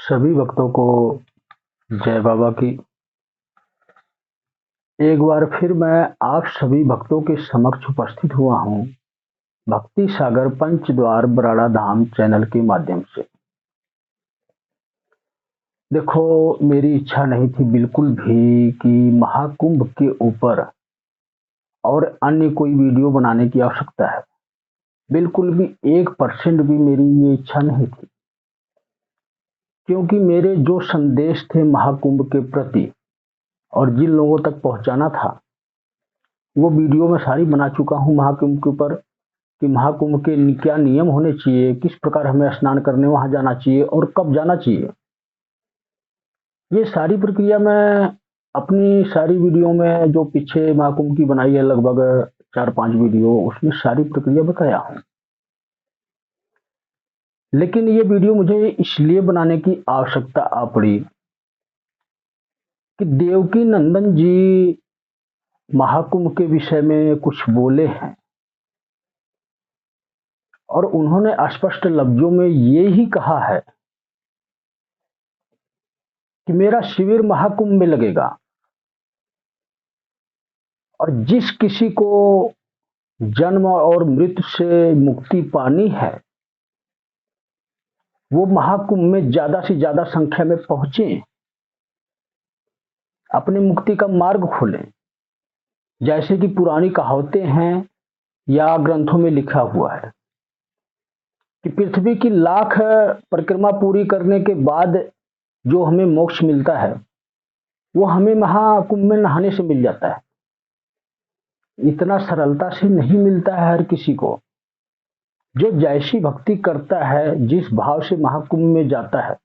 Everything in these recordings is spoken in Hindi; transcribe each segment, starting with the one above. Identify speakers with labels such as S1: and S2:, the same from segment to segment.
S1: सभी भक्तों को जय बाबा की। एक बार फिर मैं आप सभी भक्तों के समक्ष उपस्थित हुआ हूँ भक्ति सागर पंचद्वार बराड़ा धाम चैनल के माध्यम से। देखो, मेरी इच्छा नहीं थी बिल्कुल भी कि महाकुंभ के ऊपर और अन्य कोई वीडियो बनाने की आवश्यकता है। बिल्कुल भी 1% भी मेरी ये इच्छा नहीं थी, क्योंकि मेरे जो संदेश थे महाकुंभ के प्रति और जिन लोगों तक पहुंचाना था वो वीडियो मैं सारी बना चुका हूं महाकुंभ के ऊपर, कि महाकुंभ के क्या नियम होने चाहिए, किस प्रकार हमें स्नान करने वहां जाना चाहिए और कब जाना चाहिए। ये सारी प्रक्रिया मैं अपनी सारी वीडियो में जो पीछे महाकुंभ की बनाई है, लगभग 4-5 वीडियो, उसमें सारी प्रक्रिया बताया हूं। लेकिन ये वीडियो मुझे इसलिए बनाने की आवश्यकता आ पड़ी कि देवकी नंदन जी महाकुंभ के विषय में कुछ बोले हैं और उन्होंने स्पष्ट लफ्जों में ये ही कहा है कि मेरा शिविर महाकुंभ में लगेगा और जिस किसी को जन्म और मृत्यु से मुक्ति पानी है वो महाकुंभ में ज्यादा से ज्यादा संख्या में पहुंचे, अपनी मुक्ति का मार्ग खोलें। जैसे कि पुरानी कहावतें हैं या ग्रंथों में लिखा हुआ है कि पृथ्वी की लाख परिक्रमा पूरी करने के बाद जो हमें मोक्ष मिलता है वो हमें महाकुंभ में नहाने से मिल जाता है। इतना सरलता से नहीं मिलता है हर किसी को। जो जैसी भक्ति करता है, जिस भाव से महाकुंभ में जाता है,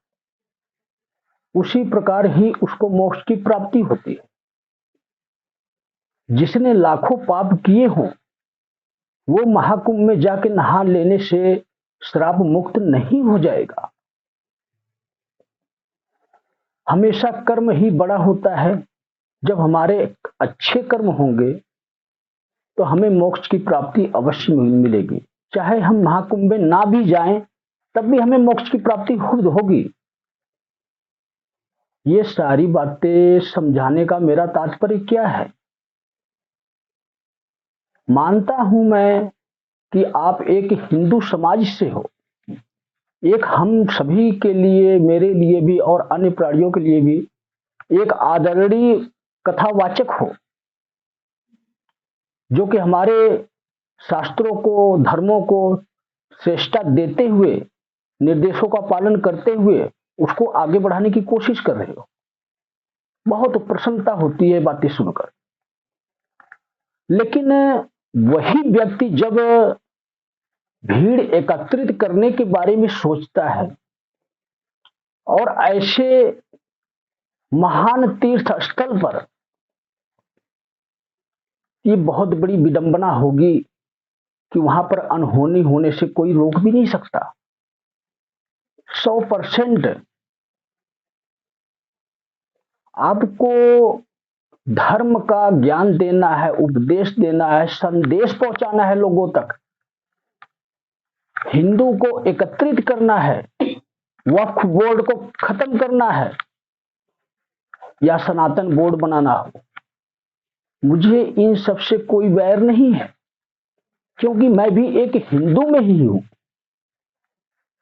S1: उसी प्रकार ही उसको मोक्ष की प्राप्ति होती है। जिसने लाखों पाप किए हों वो महाकुंभ में जाके नहा लेने से श्राप मुक्त नहीं हो जाएगा। हमेशा कर्म ही बड़ा होता है। जब हमारे अच्छे कर्म होंगे तो हमें मोक्ष की प्राप्ति अवश्य मिलेगी। चाहे हम महाकुंभ में ना भी जाएं तब भी हमें मोक्ष की प्राप्ति खुद होगी। ये सारी बातें समझाने का मेरा तात्पर्य क्या है? मानता हूं मैं कि आप एक हिंदू समाज से हो, एक हम सभी के लिए, मेरे लिए भी और अन्य प्राणियों के लिए भी एक आदरणीय कथावाचक हो, जो कि हमारे शास्त्रों को, धर्मों को श्रेष्ठता देते हुए, निर्देशों का पालन करते हुए उसको आगे बढ़ाने की कोशिश कर रहे हो। बहुत प्रसन्नता होती है बातें सुनकर। लेकिन वही व्यक्ति जब भीड़ एकत्रित करने के बारे में सोचता है और ऐसे महान तीर्थ स्थल पर, ये बहुत बड़ी विडंबना होगी कि वहां पर अनहोनी होने से कोई रोक भी नहीं सकता। 100% आपको धर्म का ज्ञान देना है, उपदेश देना है, संदेश पहुंचाना है लोगों तक, हिंदू को एकत्रित करना है, वक्फ बोर्ड को खत्म करना है या सनातन बोर्ड बनाना हो। मुझे इन सब से कोई वैर नहीं है, क्योंकि मैं भी एक हिंदू में ही हूं।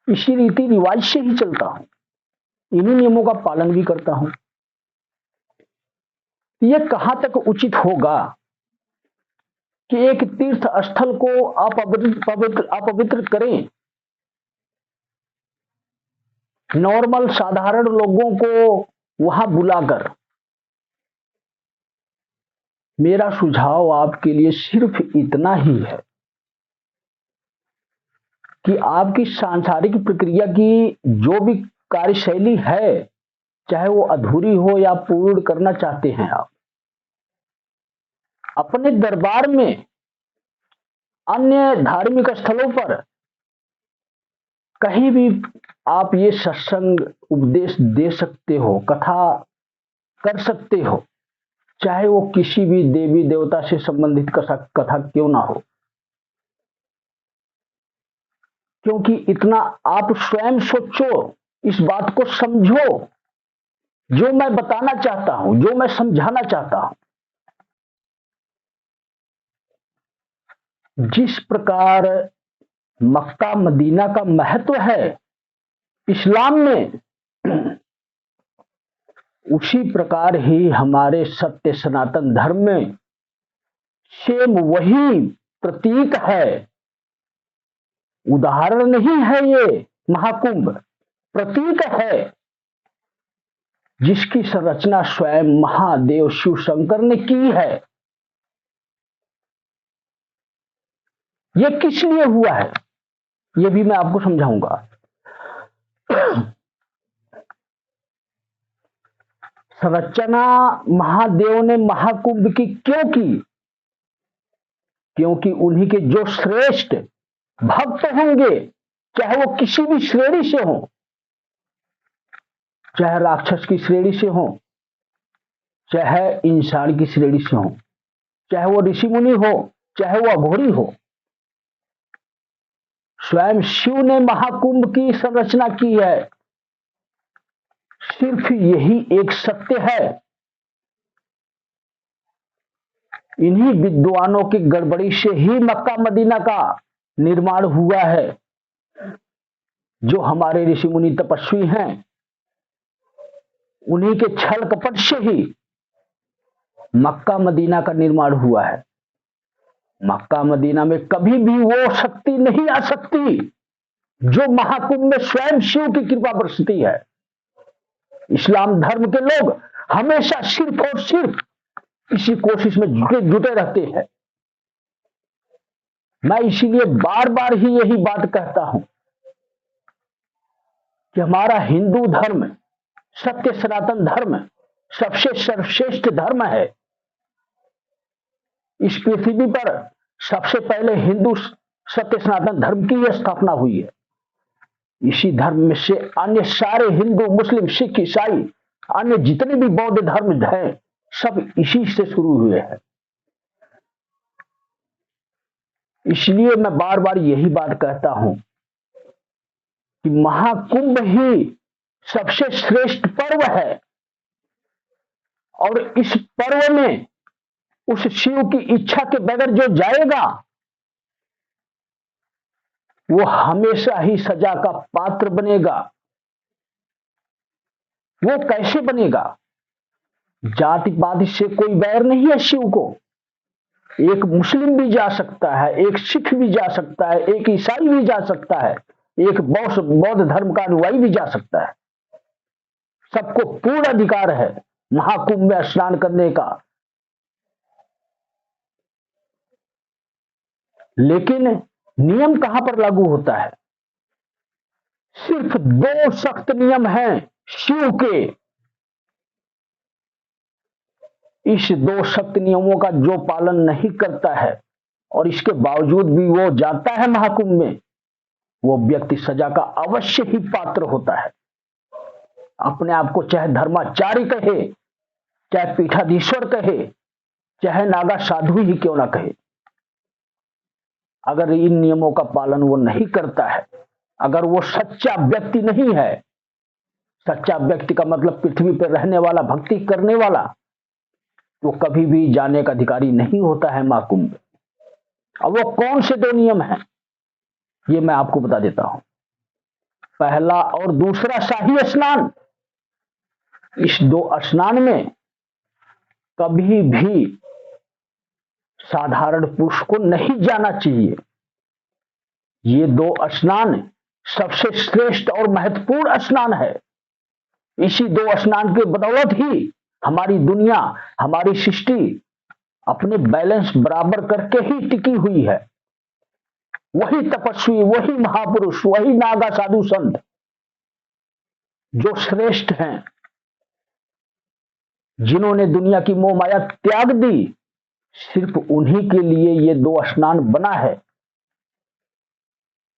S1: इसी रीति रिवाज से ही चलता हूं, इन्हीं नियमों का पालन भी करता हूं। यह कहां तक उचित होगा कि एक तीर्थ स्थल को अपवित्र करें, नॉर्मल साधारण लोगों को वहां बुलाकर। मेरा सुझाव आपके लिए सिर्फ इतना ही है कि आपकी सांसारिक प्रक्रिया की जो भी कार्यशैली है, चाहे वो अधूरी हो या पूर्ण करना चाहते हैं आप, अपने दरबार में अन्य धार्मिक स्थलों पर कहीं भी आप ये सत्संग उपदेश दे सकते हो, कथा कर सकते हो, चाहे वो किसी भी देवी देवता से संबंधित कथा क्यों ना हो। क्योंकि इतना आप स्वयं सोचो इस बात को समझो, जो मैं बताना चाहता हूं, जो मैं समझाना चाहता हूं। जिस प्रकार मक्का मदीना का महत्व है इस्लाम में, उसी प्रकार ही हमारे सत्य सनातन धर्म में सेम वही प्रतीक है। उदाहरण नहीं है ये महाकुंभ, प्रतीक है जिसकी संरचना स्वयं महादेव शिव शंकर ने की है। यह किस लिए हुआ है यह भी मैं आपको समझाऊंगा। संरचना महादेव ने महाकुंभ की क्यों की? क्योंकि उन्हीं के जो श्रेष्ठ भक्त होंगे, चाहे वो किसी भी श्रेणी से हो, चाहे राक्षस की श्रेणी से हो, चाहे इंसान की श्रेणी से हो, चाहे वो ऋषि मुनि हो, चाहे वो अघोरी हो, स्वयं शिव ने महाकुंभ की संरचना की है। सिर्फ यही एक सत्य है। इन्हीं विद्वानों की गड़बड़ी से ही मक्का मदीना का निर्माण हुआ है। जो हमारे ऋषि मुनि तपस्वी हैं, उन्हीं के छल कपट से ही मक्का मदीना का निर्माण हुआ है। मक्का मदीना में कभी भी वो शक्ति नहीं आ सकती जो महाकुंभ में स्वयं शिव की कृपा बरसती है। इस्लाम धर्म के लोग हमेशा सिर्फ और सिर्फ इसी कोशिश में जुटे रहते हैं। मैं इसीलिए बार बार ही यही बात कहता हूं कि हमारा हिंदू धर्म, सत्य सनातन धर्म सबसे सर्वश्रेष्ठ धर्म है। इस पृथ्वी पर सबसे पहले हिंदू सत्य सनातन धर्म की स्थापना हुई है। इसी धर्म में से अन्य सारे हिंदू, मुस्लिम, सिख, ईसाई, अन्य जितने भी बौद्ध धर्म हैं, सब इसी से शुरू हुए हैं। इसलिए मैं बार बार यही बात कहता हूं कि महाकुंभ ही सबसे श्रेष्ठ पर्व है। और इस पर्व में उस शिव की इच्छा के बगैर जो जाएगा वो हमेशा ही सजा का पात्र बनेगा। वो कैसे बनेगा? जाति पाति से कोई बैर नहीं है शिव को। एक मुस्लिम भी जा सकता है, एक सिख भी जा सकता है, एक ईसाई भी जा सकता है, एक बौद्ध धर्म का अनुयायी भी जा सकता है। सबको पूर्ण अधिकार है महाकुंभ में स्नान करने का। लेकिन नियम कहां पर लागू होता है? सिर्फ 2 सख्त नियम हैं शिव के। इस 2 सख्त नियमों का जो पालन नहीं करता है और इसके बावजूद भी वो जाता है महाकुंभ में, वो व्यक्ति सजा का अवश्य ही पात्र होता है। अपने आप को चाहे धर्माचार्य कहे, चाहे पीठाधीश्वर कहे, चाहे नागा साधु ही क्यों ना कहे, अगर इन नियमों का पालन वो नहीं करता है, अगर वो सच्चा व्यक्ति नहीं है, सच्चा व्यक्ति का मतलब पृथ्वी पर रहने वाला, भक्ति करने वाला, तो कभी भी जाने का अधिकारी नहीं होता है महाकुंभ। अब वो कौन से 2 नियम हैं ये मैं आपको बता देता हूं। पहला और दूसरा शाही स्नान। इस 2 स्नान में कभी भी साधारण पुरुष को नहीं जाना चाहिए। ये 2 स्नान सबसे श्रेष्ठ और महत्वपूर्ण स्नान है। इसी 2 स्नान के बदौलत ही हमारी दुनिया, हमारी सृष्टि अपने बैलेंस बराबर करके ही टिकी हुई है। वही तपस्वी, वही महापुरुष, वही नागा साधु संत जो श्रेष्ठ हैं, जिन्होंने दुनिया की मोह माया त्याग दी, सिर्फ उन्हीं के लिए ये 2 स्नान बना है।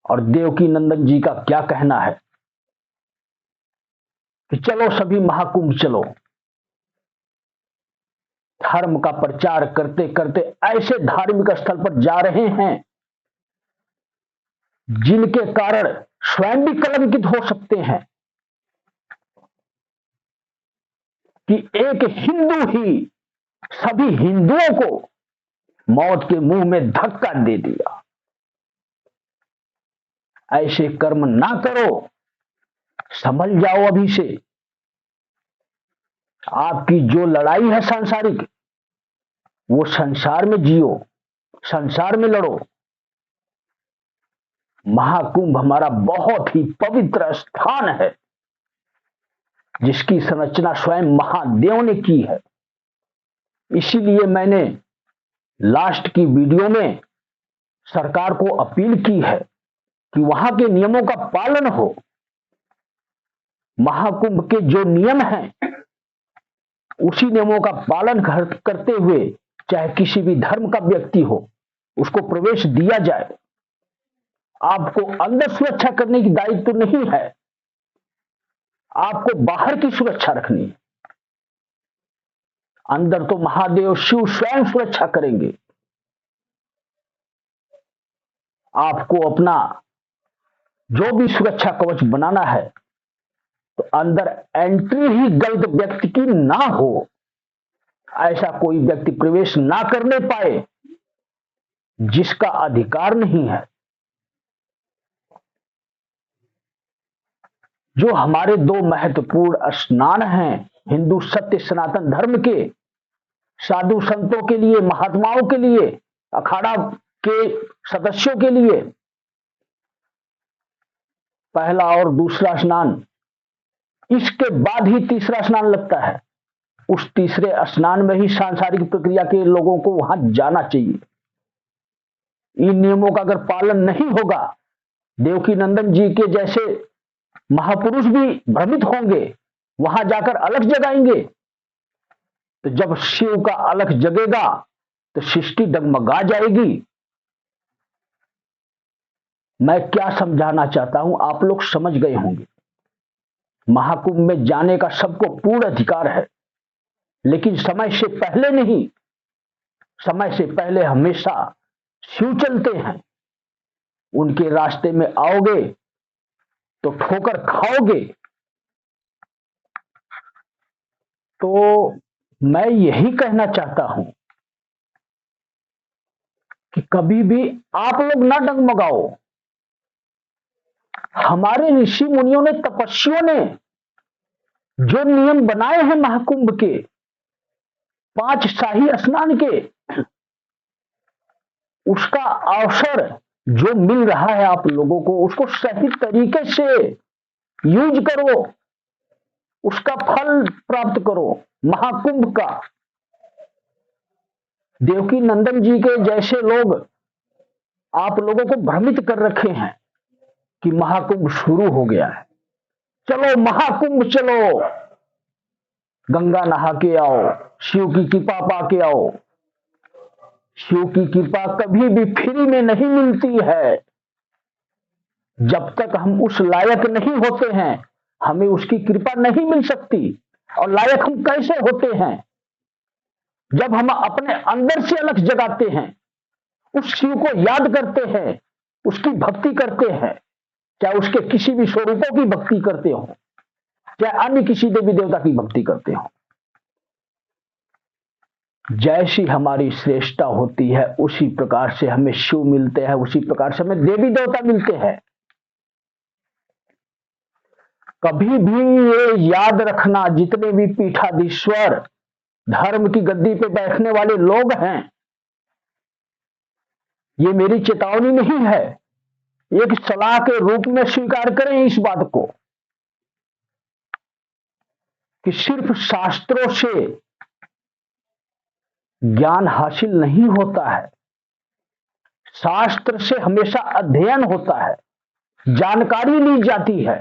S1: और देवकी नंदन जी का क्या कहना है कि चलो सभी महाकुंभ चलो। धर्म का प्रचार करते करते ऐसे धार्मिक स्थल पर जा रहे हैं जिनके कारण स्वयं भी कलंकित हो सकते हैं। कि एक हिंदू ही सभी हिंदुओं को मौत के मुंह में धक्का दे दिया। ऐसे कर्म ना करो, संभल जाओ अभी से। आपकी जो लड़ाई है सांसारिक, वो संसार में जियो, संसार में लड़ो। महाकुंभ हमारा बहुत ही पवित्र स्थान है, जिसकी संरचना स्वयं महादेव ने की है। इसीलिए मैंने लास्ट की वीडियो में सरकार को अपील की है कि वहां के नियमों का पालन हो। महाकुंभ के जो नियम हैं, उसी नियमों का पालन करते हुए, चाहे किसी भी धर्म का व्यक्ति हो, उसको प्रवेश दिया जाए। आपको अंदर सुरक्षा करने की दायित्व नहीं है, आपको बाहर की सुरक्षा रखनी है। अंदर तो महादेव शिव स्वयं सुरक्षा करेंगे। आपको अपना जो भी सुरक्षा कवच बनाना है, तो अंदर एंट्री ही गलत व्यक्ति की ना हो, ऐसा कोई व्यक्ति प्रवेश ना करने पाए जिसका अधिकार नहीं है। जो हमारे दो महत्वपूर्ण स्नान हैं हिंदू सत्य सनातन धर्म के, साधु संतों के लिए, महात्माओं के लिए, अखाड़ा के सदस्यों के लिए, पहला और दूसरा स्नान, इसके बाद ही तीसरा स्नान लगता है। उस तीसरे स्नान में ही सांसारिक प्रक्रिया के लोगों को वहां जाना चाहिए। इन नियमों का अगर पालन नहीं होगा, देवकी नंदन जी के जैसे महापुरुष भी भ्रमित होंगे, वहां जाकर अलख जगाएंगे। तो जब शिव का अलख जगेगा तो सृष्टि डगमगा जाएगी। मैं क्या समझाना चाहता हूं, आप लोग समझ गए होंगे। महाकुंभ में जाने का सबको पूर्ण अधिकार है, लेकिन समय से पहले नहीं। समय से पहले हमेशा शिव चलते हैं। उनके रास्ते में आओगे तो ठोकर खाओगे। तो मैं यही कहना चाहता हूं कि कभी भी आप लोग ना डगमगाओ। हमारे ऋषि मुनियों ने, तपस्वियों ने जो नियम बनाए हैं महाकुंभ के, 5 शाही स्नान के, उसका अवसर जो मिल रहा है आप लोगों को, उसको सही तरीके से यूज करो, उसका फल प्राप्त करो। महाकुंभ का देवकी नंदन जी के जैसे लोग आप लोगों को भ्रमित कर रखे हैं कि महाकुंभ शुरू हो गया है, चलो महाकुंभ चलो, गंगा नहा के आओ, शिव की कृपा पा के आओ। शिव की कृपा कभी भी फ्री में नहीं मिलती है। जब तक हम उस लायक नहीं होते हैं, हमें उसकी कृपा नहीं मिल सकती। और लायक हम कैसे होते हैं? जब हम अपने अंदर से अलख जगाते हैं, उस शिव को याद करते हैं, उसकी भक्ति करते हैं, चाहे उसके किसी भी स्वरूपों की भक्ति करते हो, चाहे अन्य किसी देवी देवता की भक्ति करते हो। जैसी हमारी श्रेष्ठता होती है, उसी प्रकार से हमें शिव मिलते हैं, उसी प्रकार से हमें देवी देवता मिलते हैं। कभी भी ये याद रखना, जितने भी पीठाधीश्वर धर्म की गद्दी पे बैठने वाले लोग हैं, ये मेरी चेतावनी नहीं है, एक सलाह के रूप में स्वीकार करें इस बात को कि सिर्फ शास्त्रों से ज्ञान हासिल नहीं होता है। शास्त्र से हमेशा अध्ययन होता है, जानकारी ली जाती है।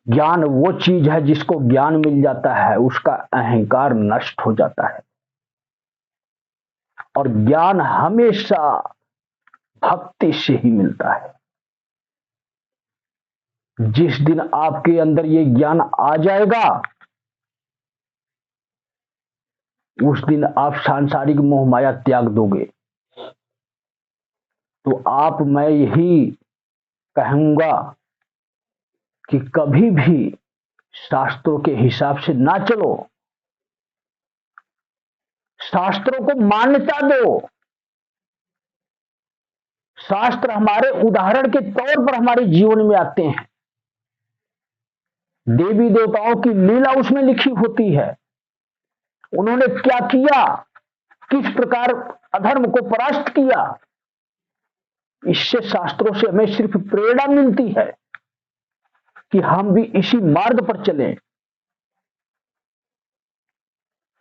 S1: ज्ञान वो चीज है जिसको ज्ञान मिल जाता है, उसका अहंकार नष्ट हो जाता है। और ज्ञान हमेशा भक्ति से ही मिलता है। जिस दिन आपके अंदर ये ज्ञान आ जाएगा, उस दिन आप सांसारिक मोह माया त्याग दोगे। तो आप, मैं यही कहूंगा कि कभी भी शास्त्रों के हिसाब से ना चलो, शास्त्रों को मान्यता दो। शास्त्र हमारे उदाहरण के तौर पर हमारे जीवन में आते हैं। देवी देवताओं की लीला उसमें लिखी होती है, उन्होंने क्या किया, किस प्रकार अधर्म को परास्त किया। इससे शास्त्रों से हमें सिर्फ प्रेरणा मिलती है कि हम भी इसी मार्ग पर चलें।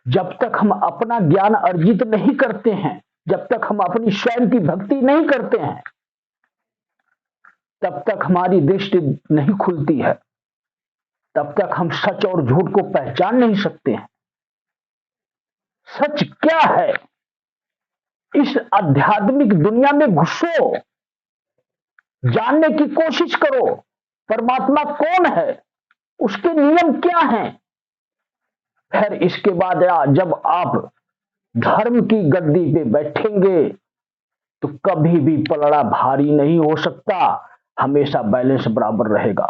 S1: जब तक हम अपना ज्ञान अर्जित नहीं करते हैं, जब तक हम अपनी स्वयं की भक्ति नहीं करते हैं, तब तक हमारी दृष्टि नहीं खुलती है, तब तक हम सच और झूठ को पहचान नहीं सकते हैं। सच क्या है, इस आध्यात्मिक दुनिया में घुसो, जानने की कोशिश करो, परमात्मा कौन है, उसके नियम क्या हैं। फिर इसके बाद जब आप धर्म की गद्दी पे बैठेंगे तो कभी भी पलड़ा भारी नहीं हो सकता, हमेशा बैलेंस बराबर रहेगा।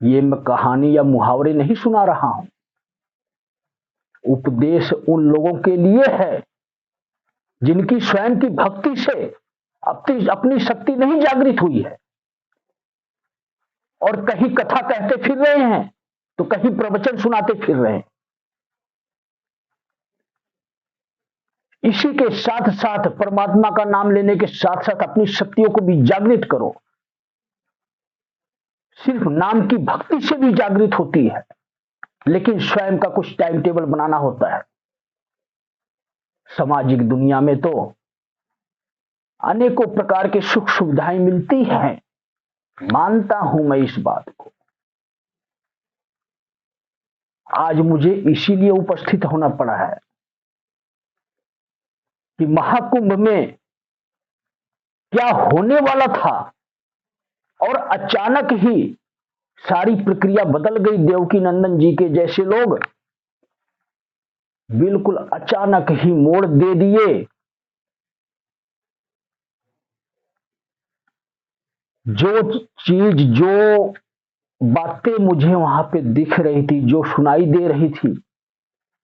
S1: ये मैं कहानी या मुहावरे नहीं सुना रहा हूं, उपदेश उन लोगों के लिए है जिनकी स्वयं की भक्ति से अपनी शक्ति नहीं जागृत हुई है, और कहीं कथा कहते फिर रहे हैं तो कहीं प्रवचन सुनाते फिर रहे हैं। इसी के साथ साथ परमात्मा का नाम लेने के साथ साथ अपनी शक्तियों को भी जागृत करो। सिर्फ नाम की भक्ति से भी जागृत होती है, लेकिन स्वयं का कुछ टाइम टेबल बनाना होता है। सामाजिक दुनिया में तो अनेकों प्रकार के सुख सुविधाएं मिलती हैं, मानता हूं मैं इस बात को। आज मुझे इसीलिए उपस्थित होना पड़ा है कि महाकुंभ में क्या होने वाला था और अचानक ही सारी प्रक्रिया बदल गई। देवकी नंदन जी के जैसे लोग बिल्कुल अचानक ही मोड़ दे दिए। जो चीज, जो बातें मुझे वहां पे दिख रही थी, जो सुनाई दे रही थी,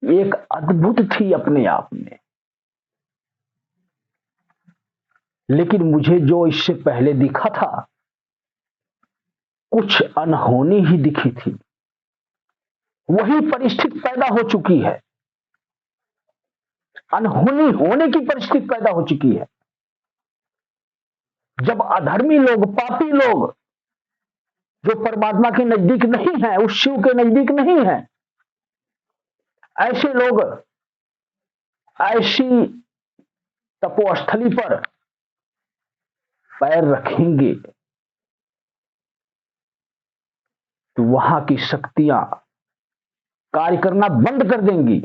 S1: एक अद्भुत थी अपने आप में। लेकिन मुझे जो इससे पहले दिखा था, कुछ अनहोनी ही दिखी थी। वही परिस्थिति पैदा हो चुकी है, अनहोनी होने की परिस्थिति पैदा हो चुकी है। जब अधर्मी लोग, पापी लोग, जो परमात्मा के नजदीक नहीं है, उस शिव के नजदीक नहीं है, ऐसे लोग ऐसी तपोस्थली पर पैर रखेंगे तो वहां की शक्तियां कार्य करना बंद कर देंगी।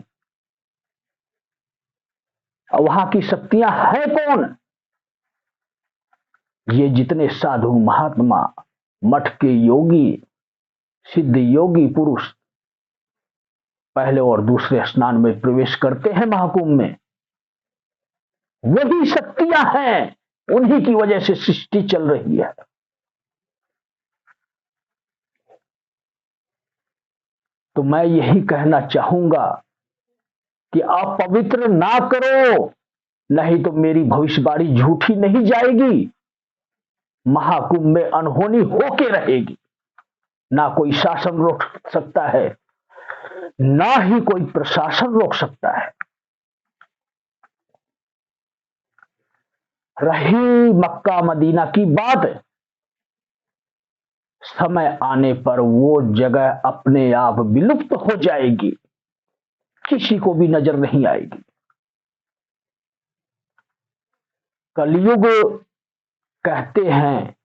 S1: और वहां की शक्तियां है कौन? ये जितने साधु महात्मा, मठ के योगी, सिद्ध योगी पुरुष पहले और दूसरे स्नान में प्रवेश करते हैं महाकुंभ में, वही शक्तियां हैं, उन्हीं की वजह से सृष्टि चल रही है। तो मैं यही कहना चाहूंगा कि आप पवित्र ना करो, नहीं तो मेरी भविष्यवाणी झूठी नहीं जाएगी। महाकुंभ में अनहोनी होके रहेगी, ना कोई शासन रोक सकता है, ना ही कोई प्रशासन रोक सकता है। रही मक्का मदीना की बात, समय आने पर वो जगह अपने आप विलुप्त हो जाएगी, किसी को भी नजर नहीं आएगी। कलयुग कहते हैं,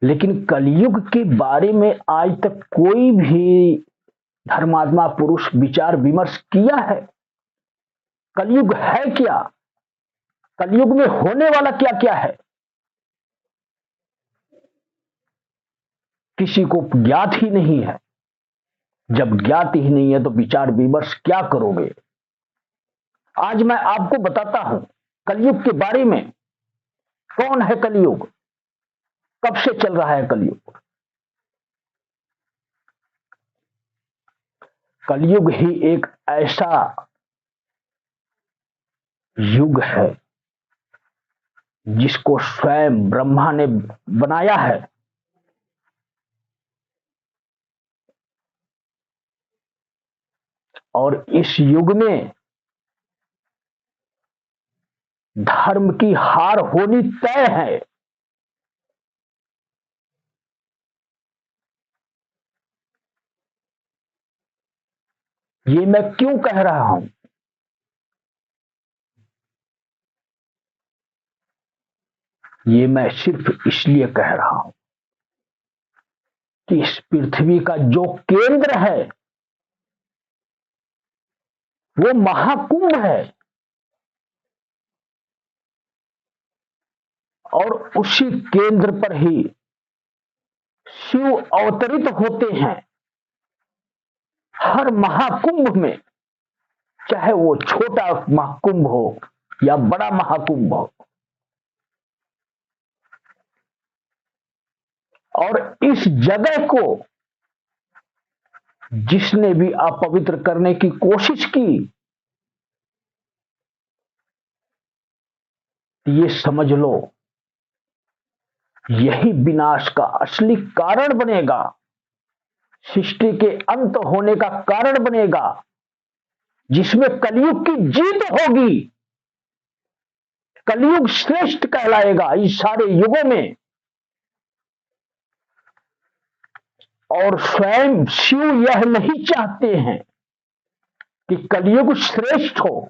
S1: लेकिन कलयुग के बारे में आज तक कोई भी धर्मात्मा पुरुष विचार विमर्श किया है? कलयुग है क्या? कलयुग में होने वाला क्या क्या है? किसी को ज्ञात ही नहीं है। जब ज्ञात ही नहीं है तो विचार विमर्श क्या करोगे? आज मैं आपको बताता हूं कलयुग के बारे में। कौन है कलयुग? कब से चल रहा है कलयुग? कलयुग ही एक ऐसा युग है जिसको स्वयं ब्रह्मा ने बनाया है। और इस युग में धर्म की हार होनी तय है। ये मैं क्यों कह रहा हूं? ये मैं सिर्फ इसलिए कह रहा हूं कि इस पृथ्वी का जो केंद्र है वो महाकुंभ है, और उसी केंद्र पर ही शिव अवतरित होते हैं। हर महाकुंभ में, चाहे वो छोटा महाकुंभ हो या बड़ा महाकुंभ हो, और इस जगह को जिसने भी अपवित्र करने की कोशिश की, ये समझ लो यही विनाश का असली कारण बनेगा, सृष्टि के अंत होने का कारण बनेगा, जिसमें कलयुग की जीत होगी। कलयुग श्रेष्ठ कहलाएगा इस सारे युगों में। और स्वयं शिव यह नहीं चाहते हैं कि कलयुग श्रेष्ठ हो।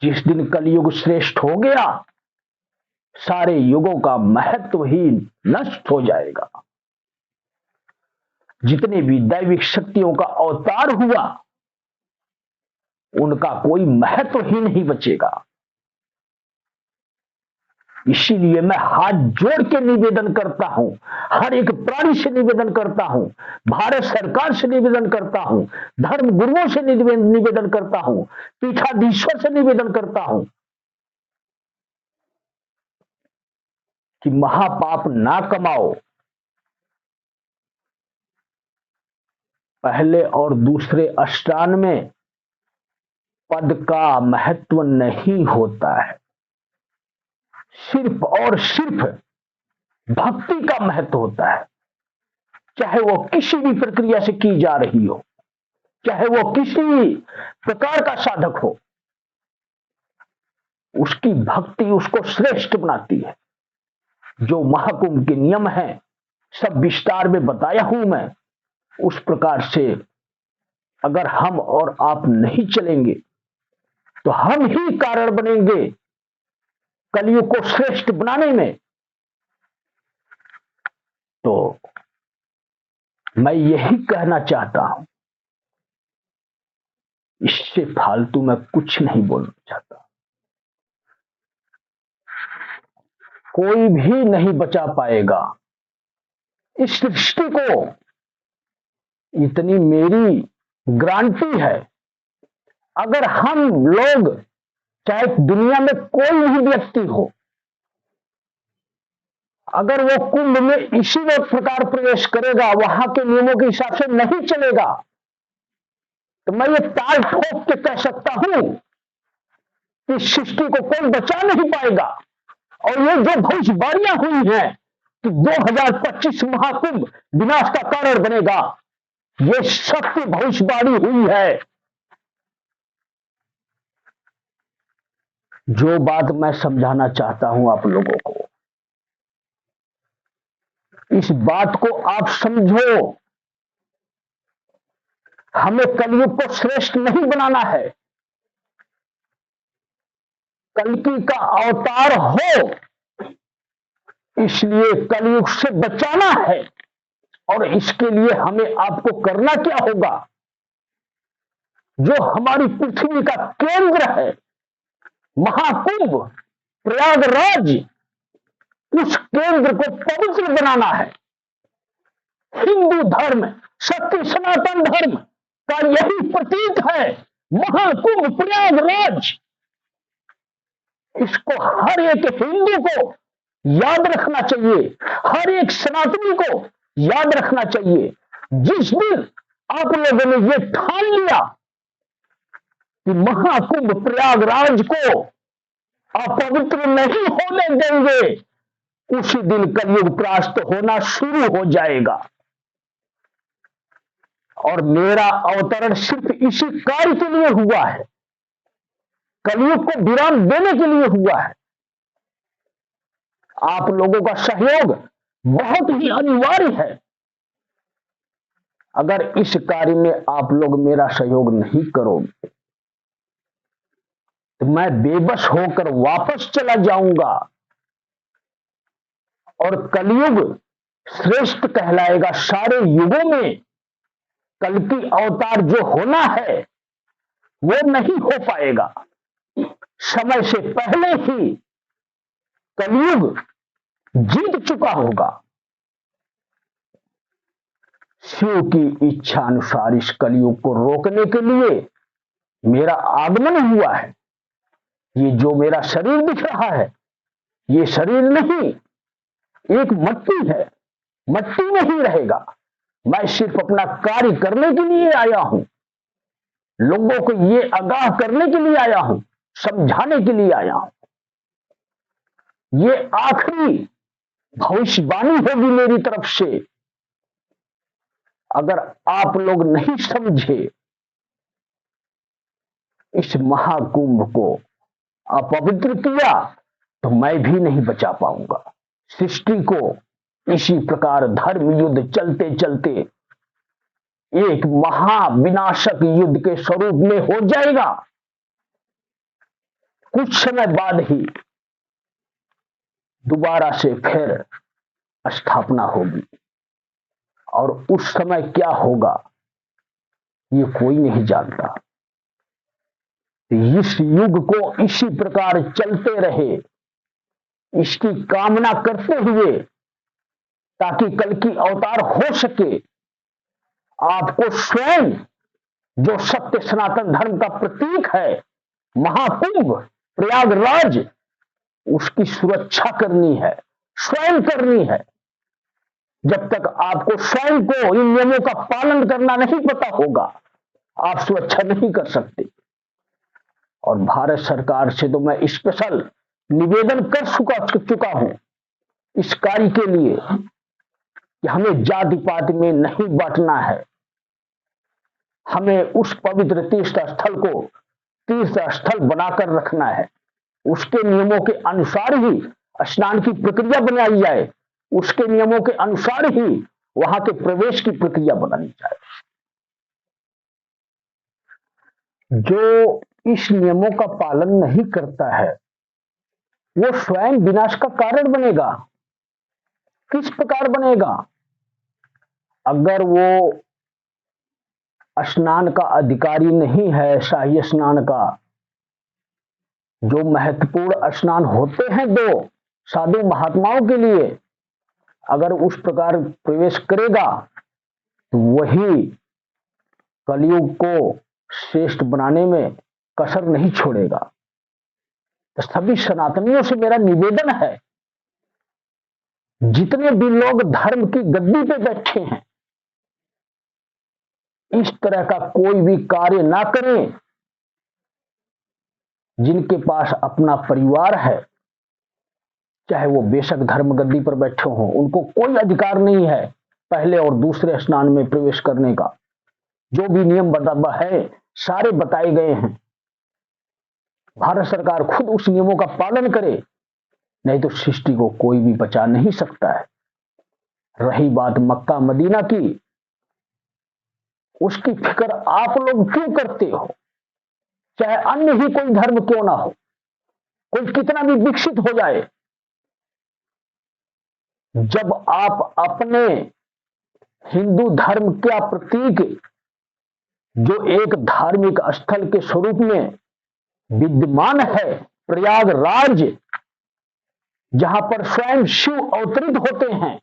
S1: जिस दिन कलयुग श्रेष्ठ हो गया, सारे युगों का महत्व ही नष्ट हो जाएगा। जितने भी दैविक शक्तियों का अवतार हुआ, उनका कोई महत्व ही नहीं बचेगा। इसीलिए मैं हाथ जोड़ के निवेदन करता हूं, हर एक प्राणी से निवेदन करता हूं, भारत सरकार से निवेदन करता हूं, धर्म गुरुओं से निवेदन करता हूं, पीठाधीश्वर से निवेदन करता हूं कि महापाप ना कमाओ। पहले और दूसरे अष्टान में पद का महत्व नहीं होता है, सिर्फ और सिर्फ भक्ति का महत्व होता है। चाहे वो किसी भी प्रक्रिया से की जा रही हो, चाहे वो किसी भी प्रकार का साधक हो, उसकी भक्ति उसको श्रेष्ठ बनाती है। जो महाकुंभ के नियम हैं, सब विस्तार में बताया हूं मैं। उस प्रकार से अगर हम और आप नहीं चलेंगे तो हम ही कारण बनेंगे कलयुग को श्रेष्ठ बनाने में। तो मैं यही कहना चाहता हूं, इससे फालतू मैं कुछ नहीं बोलना चाहता। कोई भी नहीं बचा पाएगा इस सृष्टि को, इतनी मेरी गारंटी है। अगर हम लोग, चाहे दुनिया में कोई भी व्यक्ति हो, अगर वो कुंभ में इसी प्रकार प्रवेश करेगा, वहां के नियमों के हिसाब से नहीं चलेगा, तो मैं ये ताल ठोक के कह सकता हूं कि सृष्टि को कोई बचा नहीं पाएगा। और ये जो भविष्यवाणियां हुई हैं कि 2025 महाकुंभ विनाश का कारण बनेगा, ये सत्य भविष्यवाणी हुई है। जो बात मैं समझाना चाहता हूं आप लोगों को, इस बात को आप समझो। हमें कलयुग को श्रेष्ठ नहीं बनाना है, कल्कि का अवतार हो, इसलिए कलयुग से बचाना है। और इसके लिए हमें आपको करना क्या होगा? जो हमारी पृथ्वी का केंद्र है, महाकुंभ प्रयागराज, उस केंद्र को पवित्र बनाना है। हिंदू धर्म, सत्य सनातन धर्म का यही प्रतीक है, महाकुंभ प्रयागराज। इसको हर एक हिंदू को याद रखना चाहिए, हर एक सनातनी को याद रखना चाहिए। जिस दिन आप लोगों ने ये ठान लिया कि महाकुंभ प्रयागराज को अपवित्र नहीं होने देंगे, उसी दिन कलयुग परास्त होना शुरू हो जाएगा। और मेरा अवतरण सिर्फ इसी कार्य के लिए हुआ है, कलयुग को विराम देने के लिए हुआ है। आप लोगों का सहयोग बहुत ही अनिवार्य है। अगर इस कार्य में आप लोग मेरा सहयोग नहीं करोगे तो मैं बेबस होकर वापस चला जाऊंगा और कलयुग श्रेष्ठ कहलाएगा। सारे युगों में कल की अवतार जो होना है वो नहीं हो पाएगा। समय से पहले ही कलयुग जीत चुका होगा। शिव की इच्छा अनुसार इस कलयुग को रोकने के लिए मेरा आगमन हुआ है। ये जो मेरा शरीर दिख रहा है ये शरीर नहीं, एक मट्टी है, मट्टी में ही रहेगा। मैं सिर्फ अपना कार्य करने के लिए आया हूं, लोगों को ये आगाह करने के लिए आया हूं, समझाने के लिए आया हूं। ये आखिरी भविष्यवाणी होगी मेरी तरफ से। अगर आप लोग नहीं समझे इस महाकुंभ को अपवित्र किया तो मैं भी नहीं बचा पाऊंगा। सृष्टि को इसी प्रकार धर्म युद्ध चलते चलते एक महाविनाशक युद्ध के स्वरूप में हो जाएगा। कुछ समय बाद ही दोबारा से फिर स्थापना होगी और उस समय क्या होगा ये कोई नहीं जानता। इस युग को इसी प्रकार चलते रहे, इसकी कामना करते हुए, ताकि कल की अवतार हो सके। आपको स्वयं जो सत्य सनातन धर्म का प्रतीक है महाकुंभ प्रयागराज, उसकी सुरक्षा करनी है, स्वयं करनी है। जब तक आपको स्वयं को इन नियमों का पालन करना नहीं पता होगा आप सुरक्षा नहीं कर सकते। और भारत सरकार से तो मैं स्पेशल निवेदन कर चुका हूं इस कार्य के लिए कि हमें जाति पाति में नहीं बांटना है। हमें उस पवित्र तीर्थ स्थल को तीर्थ स्थल बनाकर रखना है। उसके नियमों के अनुसार ही स्नान की प्रक्रिया बनाई जाए, उसके नियमों के अनुसार ही वहां के प्रवेश की प्रक्रिया बनानी जाए। जो इस नियमों का पालन नहीं करता है वो स्वयं विनाश का कारण बनेगा। किस प्रकार बनेगा? अगर वो स्नान का अधिकारी नहीं है, शाही स्नान का जो महत्वपूर्ण स्नान होते हैं दो साधु महात्माओं के लिए, अगर उस प्रकार प्रवेश करेगा तो वही कलयुग को श्रेष्ठ बनाने में कसर नहीं छोड़ेगा। तो सभी सनातनियों से मेरा निवेदन है, जितने भी लोग धर्म की गद्दी पे बैठे हैं इस तरह का कोई भी कार्य ना करें। जिनके पास अपना परिवार है, चाहे वो बेशक धर्म गद्दी पर बैठे हों, उनको कोई अधिकार नहीं है पहले और दूसरे स्नान में प्रवेश करने का। जो भी नियम है सारे बताए गए हैं। भारत सरकार खुद उस नियमों का पालन करे, नहीं तो सृष्टि को कोई भी बचा नहीं सकता है। रही बात मक्का मदीना की, उसकी फिक्र आप लोग क्यों करते हो? चाहे अन्य ही कोई धर्म क्यों ना हो, कोई कितना भी विकसित हो जाए, जब आप अपने हिंदू धर्म का प्रतीक जो एक धार्मिक स्थल के स्वरूप में विद्यमान है प्रयागराज, जहां पर स्वयं शिव अवतरित होते हैं,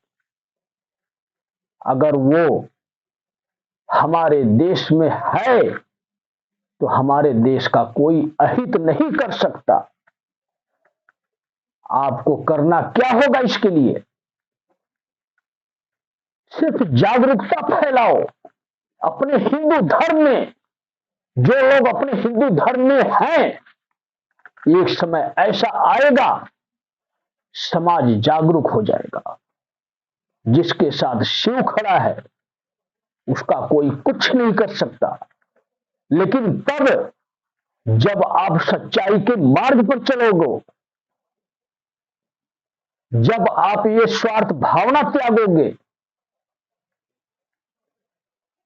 S1: अगर वो हमारे देश में है तो हमारे देश का कोई अहित नहीं कर सकता। आपको करना क्या होगा? इसके लिए सिर्फ जागरूकता फैलाओ, अपने हिंदू धर्म में, जो लोग अपने हिंदू धर्म में हैं, एक समय ऐसा आएगा, समाज जागरूक हो जाएगा। जिसके साथ शिव खड़ा है उसका कोई कुछ नहीं कर सकता। लेकिन तब जब आप सच्चाई के मार्ग पर चलोगे, जब आप ये स्वार्थ भावना त्यागोगे,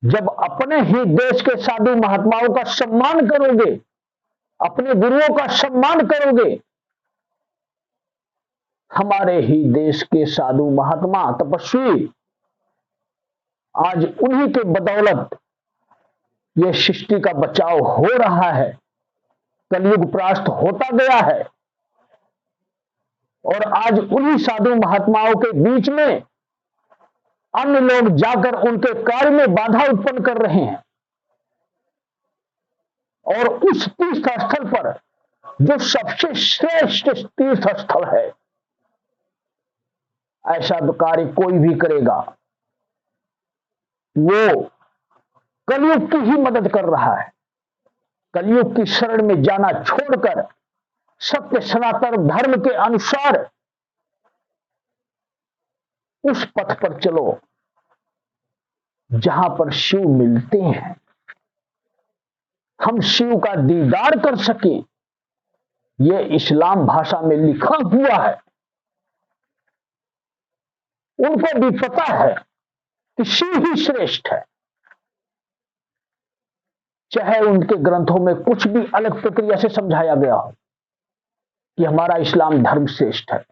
S1: जब अपने ही देश के साधु महात्माओं का सम्मान करोगे, अपने गुरुओं का सम्मान करोगे, हमारे ही देश के साधु महात्मा तपस्वी आज उन्हीं के बदौलत यह सृष्टि का बचाव हो रहा है, कलयुग परास्त होता गया है। और आज उन्हीं साधु महात्माओं के बीच में अन्य लोग जाकर उनके कार्य में बाधा उत्पन्न कर रहे हैं। और उस तीर्थ स्थल पर, जो सबसे श्रेष्ठ तीर्थ स्थल है, ऐसा कार्य कोई भी करेगा वो कलयुग की ही मदद कर रहा है। कलयुग की शरण में जाना छोड़कर सत्य सनातन धर्म के अनुसार उस पथ पर चलो जहां पर शिव मिलते हैं, हम शिव का दीदार कर सके। यह इस्लाम भाषा में लिखा हुआ है। उनको भी पता है कि शिव ही श्रेष्ठ है, चाहे उनके ग्रंथों में कुछ भी अलग प्रक्रिया से समझाया गया हो कि हमारा इस्लाम धर्म श्रेष्ठ है।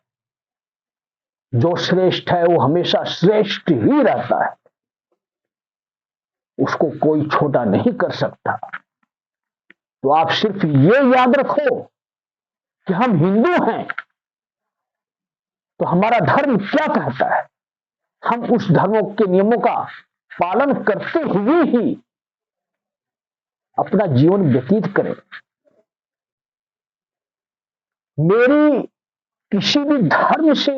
S1: जो श्रेष्ठ है वो हमेशा श्रेष्ठ ही रहता है, उसको कोई छोटा नहीं कर सकता। तो आप सिर्फ ये याद रखो कि हम हिंदू हैं तो हमारा धर्म क्या कहता है, हम उस धर्मों के नियमों का पालन करते हुए ही अपना जीवन व्यतीत करें। मेरी किसी भी धर्म से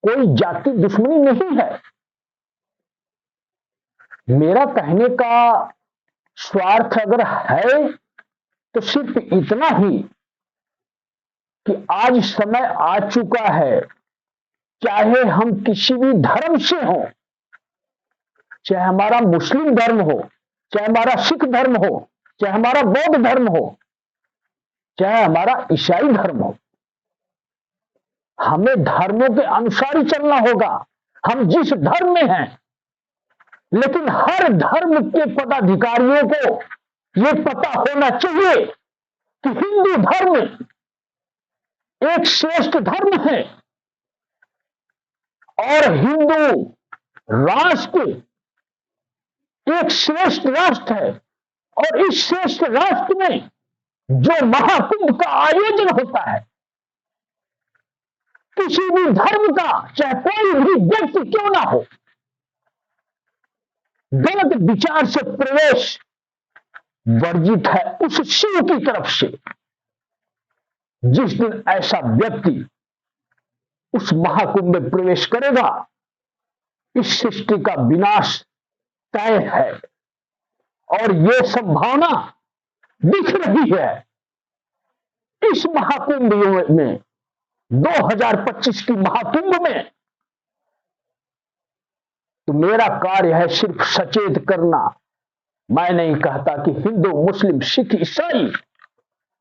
S1: कोई जाति दुश्मनी नहीं है। मेरा कहने का स्वार्थ अगर है तो सिर्फ इतना ही कि आज समय आ चुका है, चाहे हम किसी भी धर्म से हो, चाहे हमारा मुस्लिम धर्म हो, चाहे हमारा सिख धर्म हो, चाहे हमारा बौद्ध धर्म हो, चाहे हमारा ईसाई धर्म हो, हमें धर्मों के अनुसार ही चलना होगा, हम जिस धर्म में हैं। लेकिन हर धर्म के पदाधिकारियों को यह पता होना चाहिए कि हिंदू धर्म एक श्रेष्ठ धर्म है और हिंदू राष्ट्र एक श्रेष्ठ राष्ट्र है। और इस श्रेष्ठ राष्ट्र में जो महाकुंभ का आयोजन होता है, किसी भी धर्म का चाहे कोई भी व्यक्ति क्यों ना हो, गलत विचार से प्रवेश वर्जित है उस शिव की तरफ से। जिस दिन ऐसा व्यक्ति उस महाकुंभ में प्रवेश करेगा, इस सृष्टि का विनाश तय है। और यह संभावना दिख रही है इस महाकुंभ में, 2025 की महाकुंभ में। तो मेरा कार्य है सिर्फ सचेत करना। मैं नहीं कहता कि हिंदू मुस्लिम सिख ईसाई,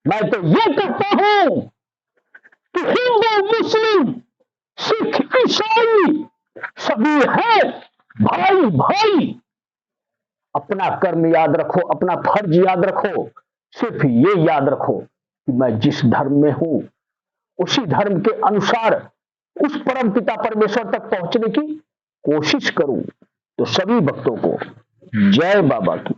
S1: मैं तो यह कहता हूं कि हिंदू मुस्लिम सिख ईसाई सभी है भाई भाई। अपना कर्म याद रखो, अपना फर्ज याद रखो, सिर्फ ये याद रखो कि मैं जिस धर्म में हूं उसी धर्म के अनुसार उस परम पिता परमेश्वर तक पहुंचने की कोशिश करूं। तो सभी भक्तों को जय बाबा की।